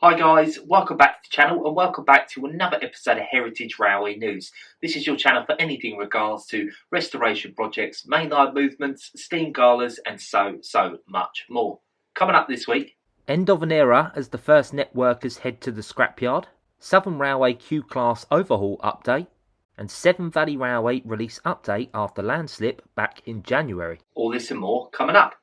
Hi guys, welcome back to the channel and welcome back to another episode of Heritage Railway News. This is your channel for anything in regards to restoration projects, mainline movements, steam galas and so much more. Coming up this week. End of an era as the first networkers head to the scrapyard, Severn Railway Q-Class overhaul update, and Severn Valley Railway release update after Landslip back in January. All this and more coming up.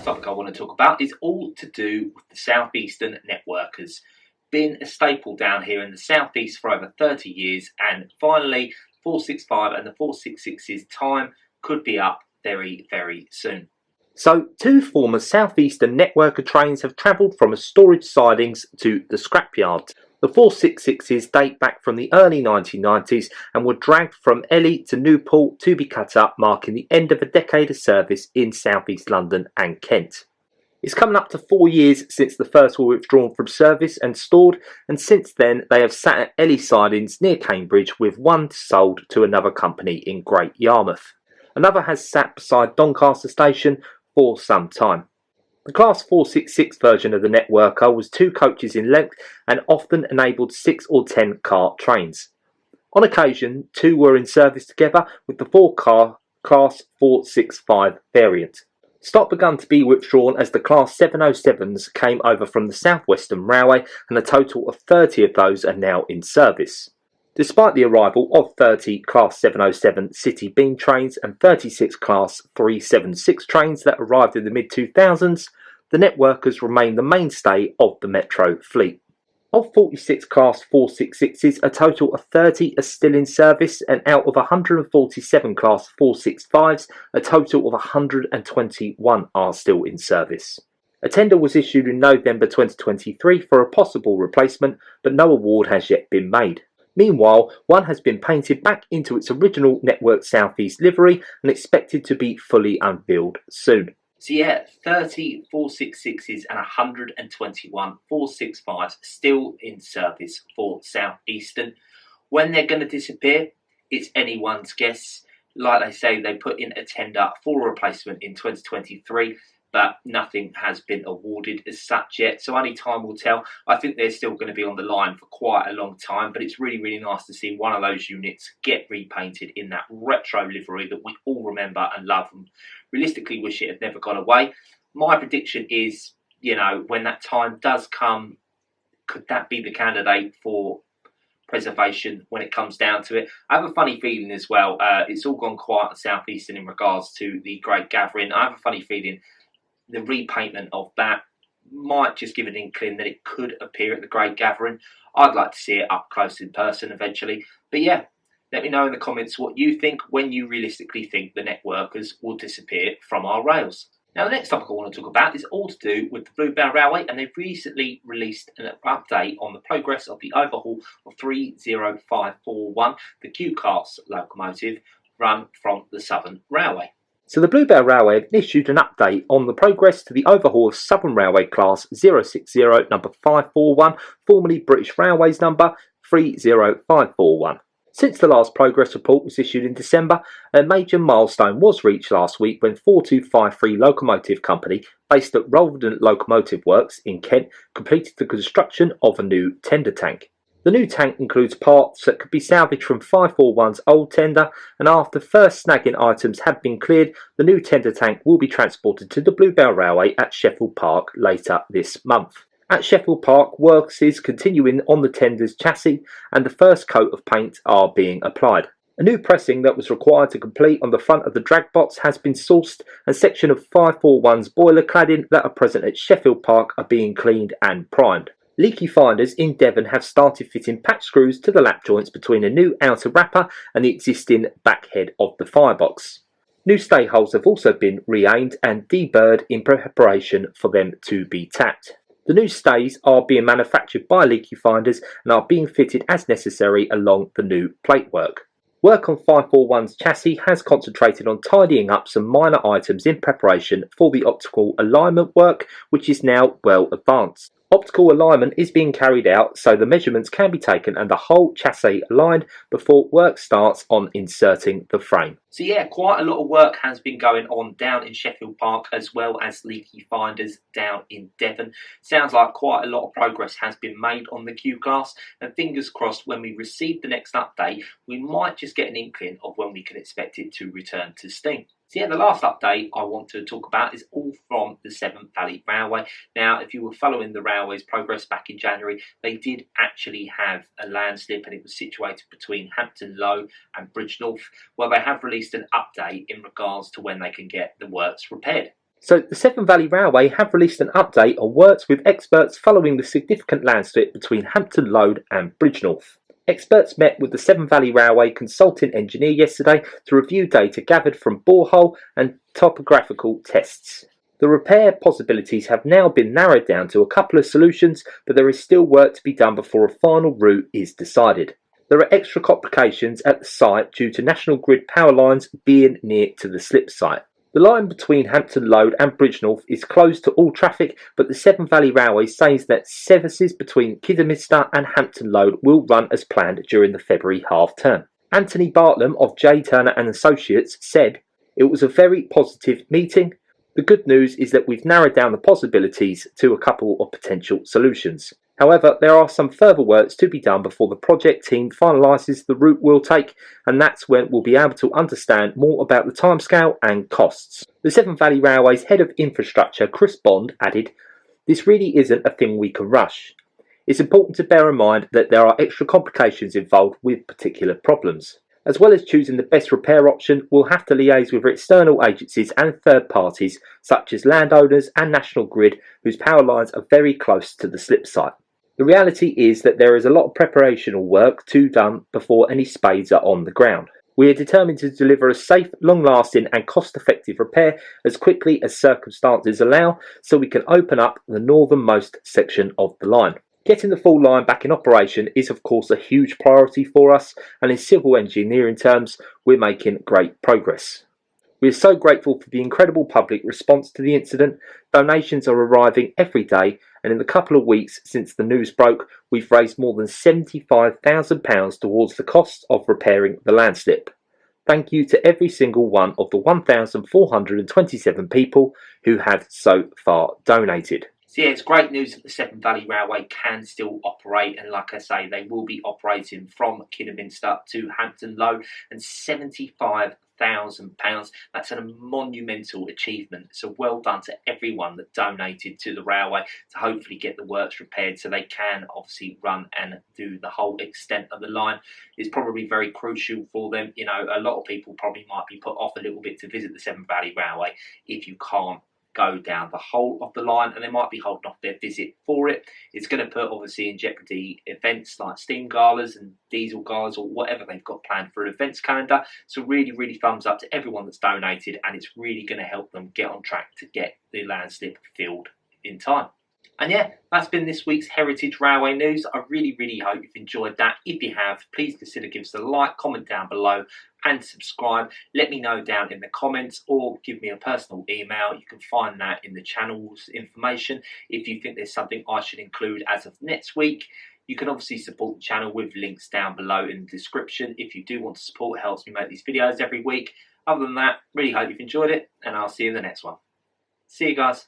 Topic I want to talk about is all to do with the Southeastern networkers. Been a staple down here in the southeast for over 30 years, and finally 465 and the 466's time could be up very soon. So, two former Southeastern networker trains have travelled from a storage sidings to the scrapyard. The 466s date back from the early 1990s and were dragged from Ely to Newport to be cut up, marking the end of a decade of service in South East London and Kent. It's coming up to 4 years since the first were withdrawn from service and stored, and since then they have sat at Ely sidings near Cambridge, with one sold to another company in Great Yarmouth. Another has sat beside Doncaster station for some time. The Class 466 version of the networker was 2 coaches in length and often enabled 6 or 10 car trains. On occasion, 2 were in service together with the 4-car Class 465 variant. Stock began to be withdrawn as the Class 707s came over from the Southeastern Railway, and a total of 30 of those are now in service. Despite the arrival of 30 Class 707 City Beam trains and 36 Class 376 trains that arrived in the mid-2000s, the networkers remain the mainstay of the Metro fleet. Of 46 Class 466s, a total of 30 are still in service, and out of 147 Class 465s, a total of 121 are still in service. A tender was issued in November 2023 for a possible replacement, but no award has yet been made. Meanwhile, one has been painted back into its original Network Southeast livery and expected to be fully unveiled soon. So yeah, 30 466s and 121 465s still in service for Southeastern. When they're going to disappear, it's anyone's guess. Like they say, they put in a tender for a replacement in 2023. But nothing has been awarded as such yet, so only time will tell. I think they're still going to be on the line for quite a long time, but it's really nice to see one of those units get repainted in that retro livery that we all remember and love, and realistically wish it had never gone away. My prediction is, when that time does come, could that be the candidate for preservation when it comes down to it? I have a funny feeling as well, it's all gone quiet on Southeastern in regards to the Great Gathering. I have a funny feeling the repaintment of that might just give an inkling that it could appear at the Great Gathering. I'd like to see it up close in person eventually. But yeah, let me know in the comments what you think, when you realistically think the networkers will disappear from our rails. Now, the next topic I want to talk about is all to do with the Bluebell Railway, and they've recently released an update on the progress of the overhaul of 30541, the Q-Class locomotive run from the Southern Railway. So the Bluebell Railway have issued an update on the progress to the overhaul of Southern Railway Class 060 number 541, formerly British Railways number 30541. Since the last progress report was issued in December, a major milestone was reached last week when 4253 Locomotive Company, based at Rolvedon Locomotive Works in Kent, completed the construction of a new tender tank. The new tank includes parts that could be salvaged from 541's old tender, and after first snagging items have been cleared, the new tender tank will be transported to the Bluebell Railway at Sheffield Park later this month. At Sheffield Park, works is continuing on the tender's chassis, and the first coat of paint are being applied. A new pressing that was required to complete on the front of the drag box has been sourced, and section of 541's boiler cladding that are present at Sheffield Park are being cleaned and primed. Leaky finders in Devon have started fitting patch screws to the lap joints between a new outer wrapper and the existing back head of the firebox. New stay holes have also been re-aimed and deburred in preparation for them to be tapped. The new stays are being manufactured by Leaky finders and are being fitted as necessary along the new platework. Work on 541's chassis has concentrated on tidying up some minor items in preparation for the optical alignment work, which is now well advanced. Optical alignment is being carried out so the measurements can be taken and the whole chassis aligned before work starts on inserting the frame. So yeah, quite a lot of work has been going on down in Sheffield Park as well as Leaky finders down in Devon. Sounds like quite a lot of progress has been made on the Q-Class, and fingers crossed when we receive the next update we might just get an inkling of when we can expect it to return to steam. So yeah, the last update I want to talk about is all from the Severn Valley Railway. Now, if you were following the railway's progress back in January, they did actually have a landslip and it was situated between Hampton Low and Bridgnorth. Well, they have released an update in regards to when they can get the works repaired. So the Severn Valley Railway have released an update on works with experts following the significant landslip between Hampton Low and Bridgnorth. Experts met with the Severn Valley Railway consulting engineer yesterday to review data gathered from borehole and topographical tests. The repair possibilities have now been narrowed down to a couple of solutions, but there is still work to be done before a final route is decided. There are extra complications at the site due to National Grid power lines being near to the slip site. The line between Hampton Low and Bridgnorth is closed to all traffic, but the Severn Valley Railway says that services between Kidderminster and Hampton Low will run as planned during the February half-term. Anthony Bartlam of J. Turner and Associates said, "It was a very positive meeting. The good news is that we've narrowed down the possibilities to a couple of potential solutions. However, there are some further works to be done before the project team finalises the route we'll take, and that's when we'll be able to understand more about the timescale and costs." The Severn Valley Railway's head of infrastructure, Chris Bond, added, "This really isn't a thing we can rush. It's important to bear in mind that there are extra complications involved with particular problems. As well as choosing the best repair option, we'll have to liaise with external agencies and third parties such as landowners and National Grid, whose power lines are very close to the slip site. The reality is that there is a lot of preparational work to be done before any spades are on the ground. We are determined to deliver a safe, long-lasting and cost-effective repair as quickly as circumstances allow so we can open up the northernmost section of the line. Getting the full line back in operation is of course a huge priority for us, and in civil engineering terms we're making great progress. We are so grateful for the incredible public response to the incident. Donations are arriving every day, and in the couple of weeks since the news broke we've raised more than £75,000 towards the cost of repairing the landslip. Thank you to every single one of the 1,427 people who have so far donated." So yeah, it's great news that the Severn Valley Railway can still operate, and like I say, they will be operating from Kidderminster to Hampton Low, and £75,000. That's a monumental achievement. So well done to everyone that donated to the railway to hopefully get the works repaired so they can obviously run and do the whole extent of the line. It's probably very crucial for them. You know, a lot of people probably might be put off a little bit to visit the Severn Valley Railway if you can't go down the whole of the line, and they might be holding off their visit for it. It's going to put obviously in jeopardy events like steam galas and diesel galas or whatever they've got planned for an events calendar. So really thumbs up to everyone that's donated, and it's really going to help them get on track to get the landslip filled in time. And yeah, that's been this week's Heritage Railway News. I really hope you've enjoyed that. If you have, please consider giving us a like, comment down below and subscribe. Let me know down in the comments or give me a personal email. You can find that in the channel's information. If you think there's something I should include as of next week, you can obviously support the channel with links down below in the description. If you do want to support, it helps me make these videos every week. Other than that, really hope you've enjoyed it, and I'll see you in the next one. See you guys.